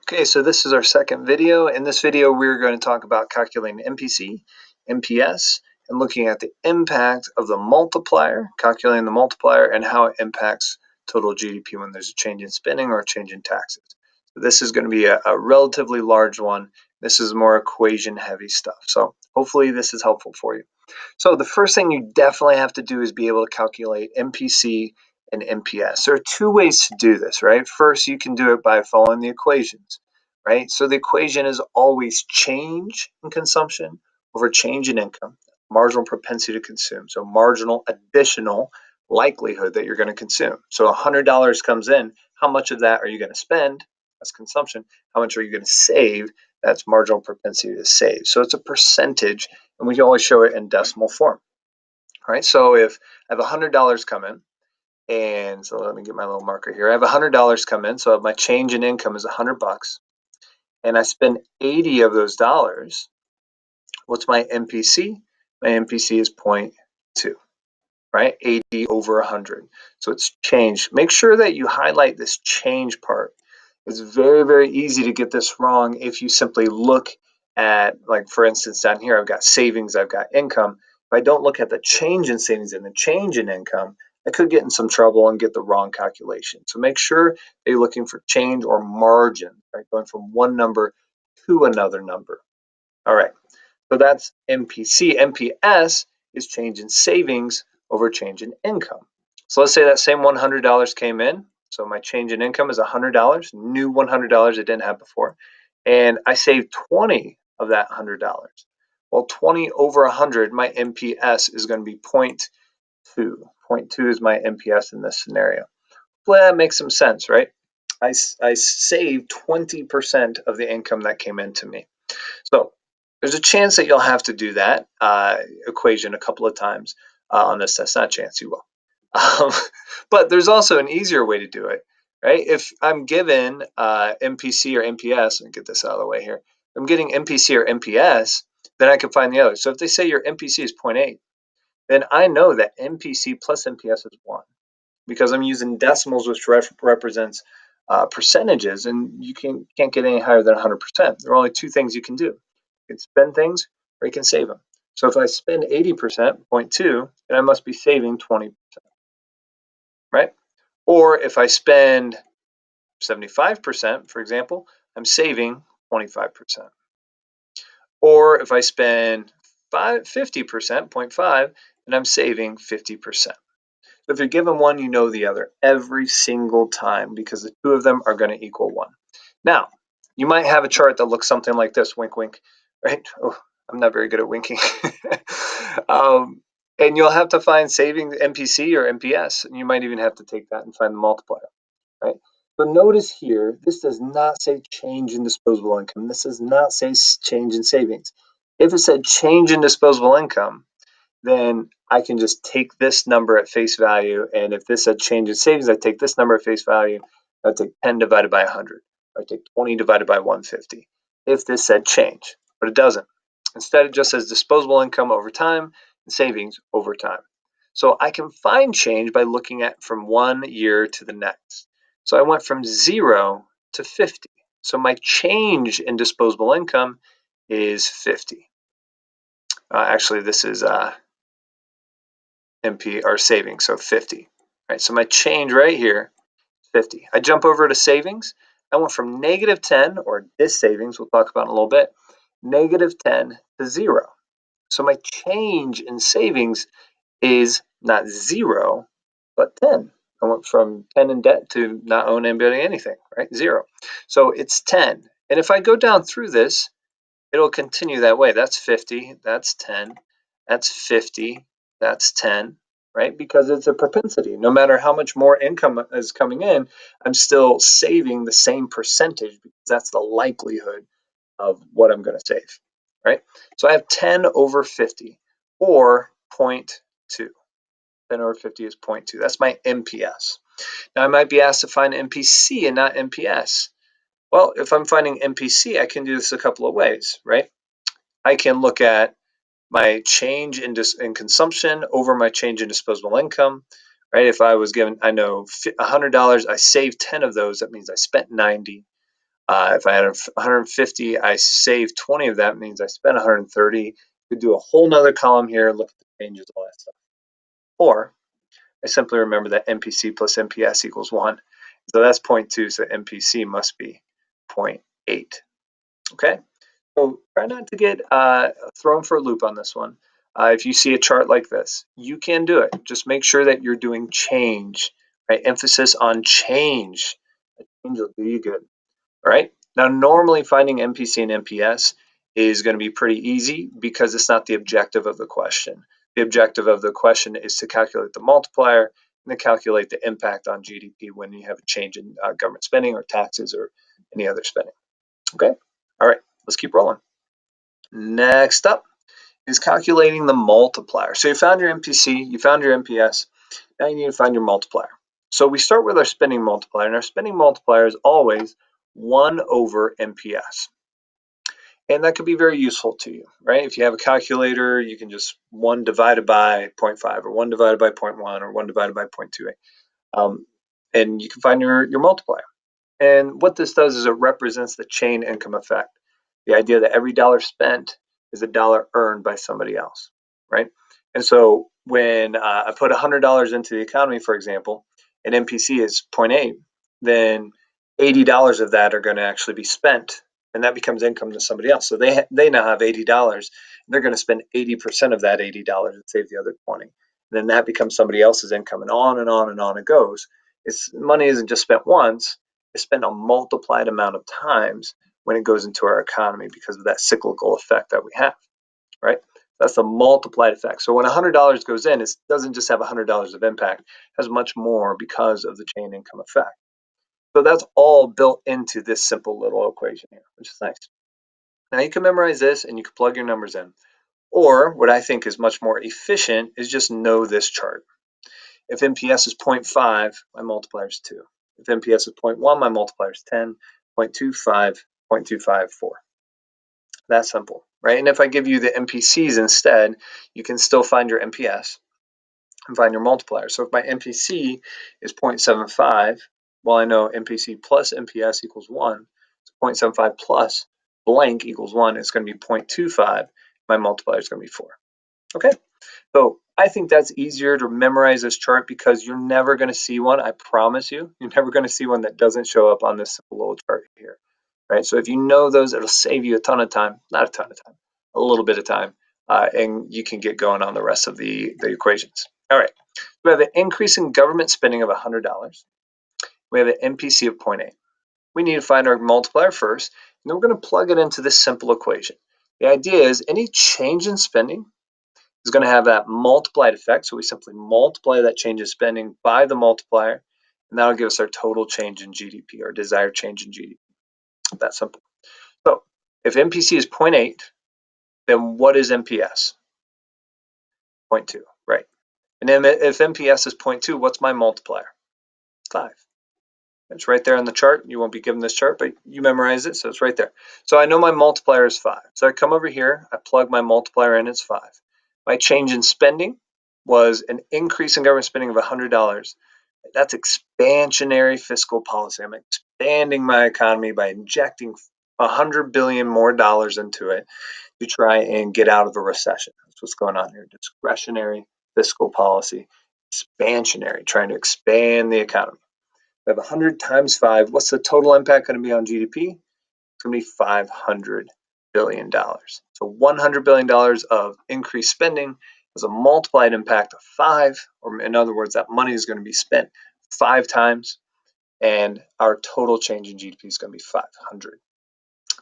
Okay, so this is our second video. In this video, we're going to talk about calculating MPC, MPS, and looking at the impact of the multiplier, calculating the multiplier, and how it impacts total GDP when there's a change in spending or a change in taxes. So this is going to be a relatively large one. This is more equation-heavy stuff. So hopefully this is helpful for you. So the first thing you definitely have to do is be able to calculate MPC and MPS. There are two ways to do this, right? First, you can do it by following the equations, right? So the equation is always change in consumption over change in income, marginal propensity to consume. So marginal additional likelihood that you're going to consume. So $100 comes in, how much of that are you going to spend? That's consumption. How much are you going to save? That's marginal propensity to save. So it's a percentage, and we can always show it in decimal form. All right, so if I have $100 come in, and so let me get my little marker here. I have $100 come in, so my change in income is $100, and I spend 80 of those dollars. What's my MPC? My MPC is 0.2, right? 80 over 100. So it's change. Make sure that you highlight this change part. It's very, very easy to get this wrong if you simply look at, like, for instance, down here, I've got savings, I've got income. If I don't look at the change in savings and the change in income, I could get in some trouble and get the wrong calculation. So make sure that you're looking for change or margin, right? Going from one number to another number. All right, so that's MPC. MPS is change in savings over change in income. So let's say that same $100 came in. So my change in income is $100, new $100 I didn't have before. And I saved 20 of that $100. Well, 20 over 100, my MPS is going to be 0.2. 0.2 is my MPS in this scenario. Well, that makes some sense, right? I saved 20% of the income that came into me. So there's a chance that you'll have to do that equation a couple of times on this test. Not a chance, you will. But there's also an easier way to do it, right? If I'm given MPC or MPS, let me get this out of the way here. If I'm getting MPC or MPS, then I can find the other. So if they say your MPC is 0.8, then I know that MPC plus MPS is 1 because I'm using decimals, which represents percentages, and you can't get any higher than 100%. There are only two things you can do. You can spend things or you can save them. So if I spend 80%, 0.2, then I must be saving 20%, right? Or if I spend 75%, for example, I'm saving 25%. Or if I spend 50%, 0.5, then I'm saving 50%. If you're given one, you know the other every single time because the two of them are going to equal 1. Now, you might have a chart that looks something like this, wink, wink, right? Oh, I'm not very good at winking. And you'll have to find saving MPC or MPS, and you might even have to take that and find the multiplier, right? But notice here, this does not say change in disposable income. This does not say change in savings. If it said change in disposable income, then I can just take this number at face value. And if this said change in savings, I take this number at face value. I take 10 divided by 100. I take 20 divided by 150. If this said change, but it doesn't. Instead, it just says disposable income over time and savings over time. So I can find change by looking at from 1 year to the next. So I went from 0 to 50. So my change in disposable income is 50. Actually, this is MP or savings, so 50. Right, so my change right here, 50. I jump over to savings. I went from -10, or this savings we'll talk about in a little bit, -10 to 0. So my change in savings is not 0, but 10. I went from 10 in debt to not own anybody anything, right? 0. So it's 10. And if I go down through this, it'll continue that way. That's 50, that's 10, that's 50, that's 10, right? Because it's a propensity. No matter how much more income is coming in, I'm still saving the same percentage because that's the likelihood of what I'm going to save, right? So I have 10 over 50 or 0.2. 10 over 50 is 0.2. That's my MPS. Now I might be asked to find MPC and not MPS. Well, if I'm finding MPC, I can do this a couple of ways, right? I can look at my change in consumption over my change in disposable income, right? If I was given, I know $100, I saved 10 of those, that means I spent 90. If I had 150, I saved 20 of that, means I spent 130. Could do a whole nother column here, look at the changes, all that stuff. Or I simply remember that MPC plus MPS equals 1. So that's 0.2, so MPC must be 0.8. Okay, so try not to get thrown for a loop on this one. If you see a chart like this, you can do it. Just make sure that you're doing change, right? Emphasis on change. A change will do you good. All right. Now, normally finding MPC and MPS is going to be pretty easy because it's not the objective of the question. The objective of the question is to calculate the multiplier and to calculate the impact on GDP when you have a change in government spending or taxes or any other spending. Okay. All right. Let's keep rolling. Next up is calculating the multiplier. So you found your MPC, you found your MPS. Now you need to find your multiplier. So we start with our spending multiplier, and our spending multiplier is always 1 over MPS. And that could be very useful to you, right? If you have a calculator, you can just 1 divided by 0.5 or 1 divided by 0.1 or 1 divided by 0.28. And you can find your multiplier. And what this does is it represents the chain income effect. The idea that every dollar spent is a dollar earned by somebody else, right? And so when I put $100 into the economy, for example, and MPC is 0.8, then $80 of that are going to actually be spent, and that becomes income to somebody else. So they now have $80. They're going to spend 80% of that $80 and save the other 20. And then that becomes somebody else's income, and on and on and on it goes. Money isn't just spent once; it's spent a multiplied amount of times when it goes into our economy because of that cyclical effect that we have, right? That's the multiplied effect. So when $100 goes in, it doesn't just have $100 of impact, it has much more because of the chain income effect. So that's all built into this simple little equation here, which is nice. Now you can memorize this and you can plug your numbers in. Or what I think is much more efficient is just know this chart. If MPS is 0.5, my multiplier is 2. If MPS is 0.1, my multiplier is 10, 0.25, 0.254. That's simple, right? And if I give you the MPCs instead, you can still find your MPS and find your multiplier. So if my MPC is 0.75, well, I know MPC plus MPS equals 1. So 0.75 plus blank equals 1 is going to be 0.25. My multiplier is going to be 4. Okay, so I think that's easier to memorize this chart because you're never going to see one, I promise you, you're never going to see one that doesn't show up on this simple little chart here, right? So if you know those, it'll save you a ton of time, not a ton of time, a little bit of time, and you can get going on the rest of the equations. All right, we have an increase in government spending of $100. We have an MPC of 0.8. We need to find our multiplier first, and then we're going to plug it into this simple equation. The idea is any change in spending is going to have that multiplied effect. So we simply multiply that change in spending by the multiplier, and that'll give us our total change in GDP, our desired change in GDP. That's simple. So if MPC is 0.8, then what is MPS? 0.2, right? And then if MPS is 0.2, what's my multiplier? 5. It's right there on the chart. You won't be given this chart, but you memorize it, so it's right there. So I know my multiplier is 5. So I come over here, I plug my multiplier in, it's 5. My change in spending was an increase in government spending of $100. That's expansionary fiscal policy. I'm expanding my economy by injecting $100 billion more dollars into it to try and get out of a recession. That's what's going on here. Discretionary fiscal policy, expansionary, trying to expand the economy. We have 100 times 5. What's the total impact going to be on GDP? It's going to be $500 billion. So $100 billion of increased spending has a multiplied impact of 5, or in other words, that money is going to be spent 5 times, and our total change in GDP is going to be 500.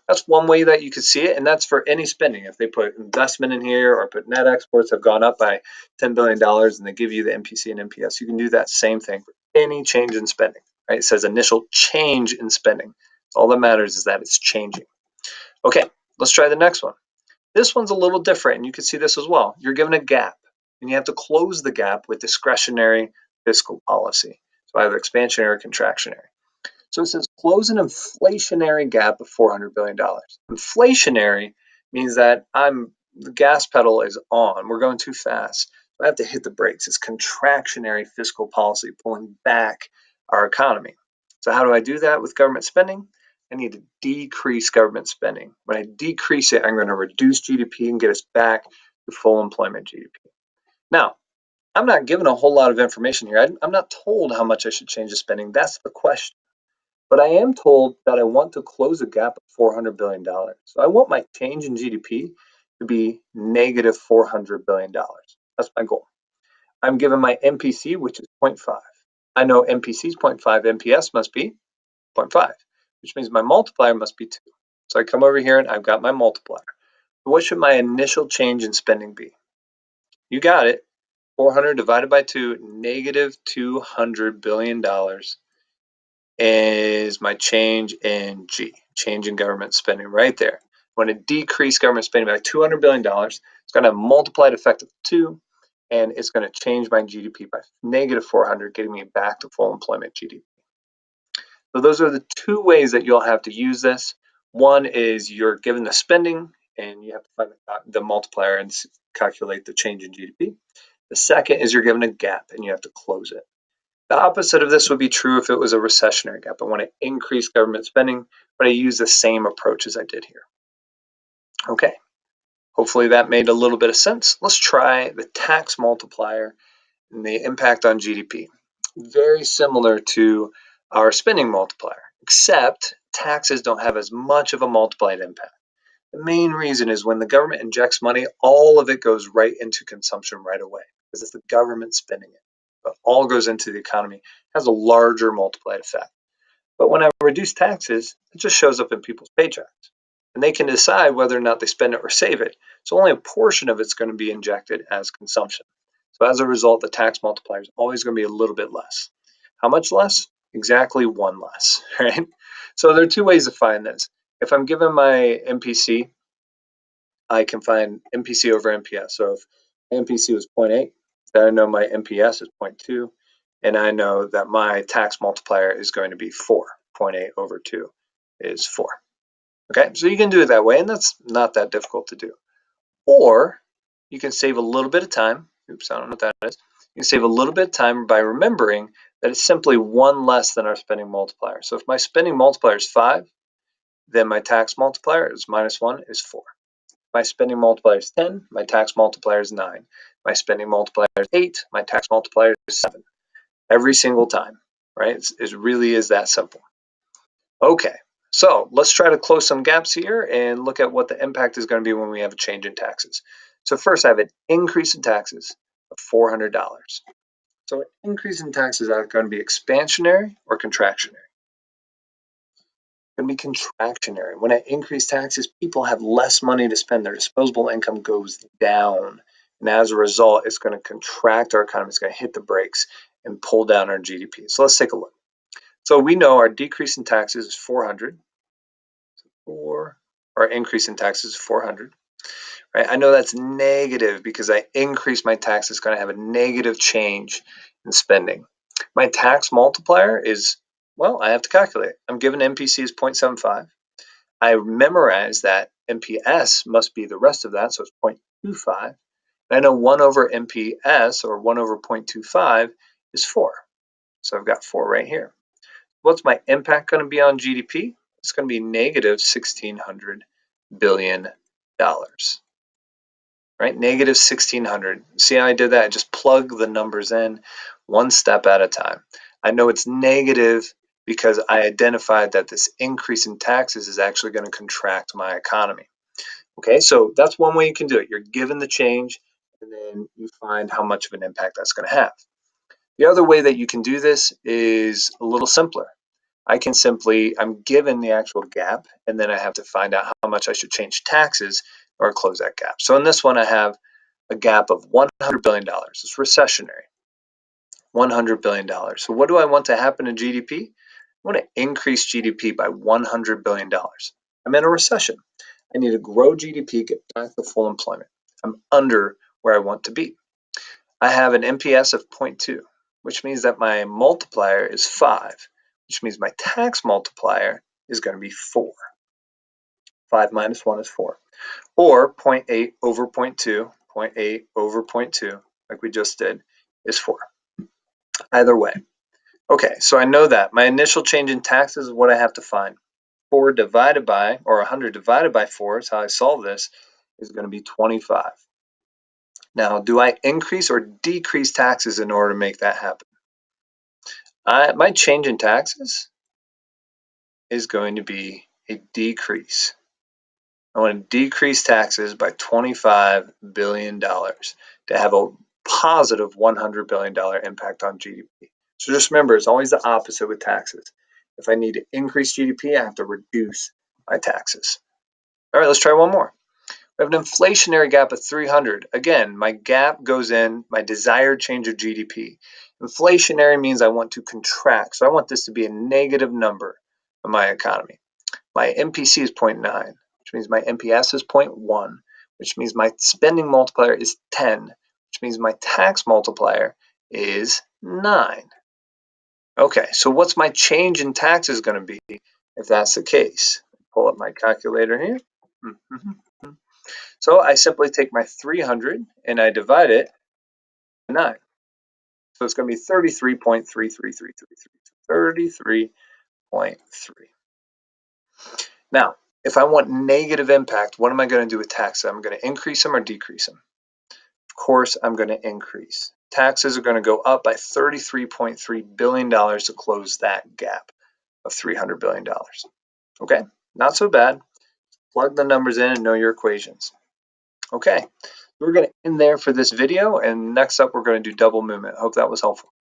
That's one way that you could see it, and that's for any spending. If they put investment in here or put net exports have gone up by $10 billion and they give you the MPC and MPS, you can do that same thing for any change in spending. Right? It says initial change in spending. All that matters is that it's changing. Okay, let's try the next one. This one's a little different, and you can see this as well. You're given a gap, and you have to close the gap with discretionary fiscal policy. So either expansionary or contractionary. So it says close an inflationary gap of $400 billion. Inflationary means that the gas pedal is on. We're going too fast. So I have to hit the brakes. It's contractionary fiscal policy, pulling back our economy. So how do I do that with government spending? I need to decrease government spending. When I decrease it, I'm going to reduce GDP and get us back to full employment GDP. Now, I'm not given a whole lot of information here. I'm not told how much I should change the spending. That's the question. But I am told that I want to close a gap of $400 billion. So I want my change in GDP to be negative $400 billion. That's my goal. I'm given my MPC, which is 0.5. I know MPC is 0.5, MPS must be 0.5, which means my multiplier must be 2. So I come over here and I've got my multiplier. So what should my initial change in spending be? You got it. 400 divided by 2, negative $200 billion is my change in G, change in government spending right there. When it decreased government spending by $200 billion, it's going to have a multiplied effect of 2, and it's going to change my GDP by negative 400, getting me back to full employment GDP. So those are the two ways that you'll have to use this. One is you're given the spending, and you have to find the multiplier and calculate the change in GDP. The second is you're given a gap, and you have to close it. The opposite of this would be true if it was a recessionary gap. I want to increase government spending, but I use the same approach as I did here. Okay, hopefully that made a little bit of sense. Let's try the tax multiplier and the impact on GDP. Very similar to our spending multiplier, except taxes don't have as much of a multiplied impact. The main reason is when the government injects money, all of it goes right into consumption right away because it's the government spending it. But all goes into the economy, has a larger multiplied effect. But when I reduce taxes, it just shows up in people's paychecks. And they can decide whether or not they spend it or save it. So only a portion of it's going to be injected as consumption. So as a result, the tax multiplier is always going to be a little bit less. How much less? Exactly 1 less, right? So there are 2 ways to find this. If I'm given my MPC, I can find MPC over MPS. So if MPC was 0.8, then I know my MPS is 0.2, and I know that my tax multiplier is going to be 4. 0.8 over 2 is 4. Okay, so you can do it that way, and that's not that difficult to do. Or you can save a little bit of time. Oops, I don't know what that is. You can save a little bit of time by remembering that it's simply 1 less than our spending multiplier. So if my spending multiplier is 5, then my tax multiplier is -1 is 4. My spending multiplier is 10, my tax multiplier is 9. My spending multiplier is 8, my tax multiplier is 7. Every single time, right? It really is that simple. Okay, so let's try to close some gaps here and look at what the impact is going to be when we have a change in taxes. So first I have an increase in taxes of $400. So an increase in taxes are going to be expansionary or contractionary? Going to be contractionary. When I increase taxes, people have less money to spend. Their disposable income goes down. And as a result, it's going to contract our economy. It's going to hit the brakes and pull down our GDP. So let's take a look. So we know our decrease in taxes is 400. Or our increase in taxes is 400. Right? I know that's negative because I increase my taxes. It's going to have a negative change in spending. My tax multiplier is, well, I have to calculate. I'm given MPC is 0.75. I memorize that MPS must be the rest of that, so it's 0.25. And I know 1 over MPS, or 1 over 0.25, is 4. So I've got 4 right here. What's my impact going to be on GDP? It's going to be negative $1,600 billion. Right? Negative 1,600. See how I did that? I just plug the numbers in one step at a time. I know it's negative because I identified that this increase in taxes is actually going to contract my economy. Okay, so that's one way you can do it. You're given the change, and then you find how much of an impact that's going to have. The other way that you can do this is a little simpler. I'm given the actual gap, and then I have to find out how much I should change taxes or close that gap. So in this one, I have a gap of $100 billion. It's recessionary. $100 billion. So what do I want to happen to GDP? I want to increase GDP by $100 billion. I'm in a recession. I need to grow GDP, get back to full employment. I'm under where I want to be. I have an MPS of 0.2, which means that my multiplier is 5, which means my tax multiplier is going to be 4. 5 minus 1 is 4. Or 0.8 over 0.2, 0.8 over 0.2, like we just did, is 4. Either way. Okay, so I know that. My initial change in taxes is what I have to find. 4 divided by, or 100 divided by 4 is how I solve this, is going to be 25. Now, do I increase or decrease taxes in order to make that happen? My change in taxes is going to be a decrease. I want to decrease taxes by $25 billion to have a positive $100 billion impact on GDP. So just remember, it's always the opposite with taxes. If I need to increase GDP, I have to reduce my taxes. All right, let's try one more. We have an inflationary gap of 300. Again, my gap goes in my desired change of GDP. Inflationary means I want to contract. So I want this to be a negative number in my economy. My MPC is 0.9, which means my MPS is 0.1, which means my spending multiplier is 10, which means my tax multiplier is 9. Okay, so what's my change in taxes going to be if that's the case? Pull up my calculator here. So I simply take my 300 and I divide it by 9. So it's going to be 33.3333. 33.3. Now, if I want negative impact, what am I going to do with taxes? I'm going to increase them or decrease them? Of course, I'm going to increase. Taxes are going to go up by $33.3 billion to close that gap of $300 billion. Okay, not so bad. Plug the numbers in and know your equations. Okay, we're going to end there for this video, and next up we're going to do double movement. Hope that was helpful.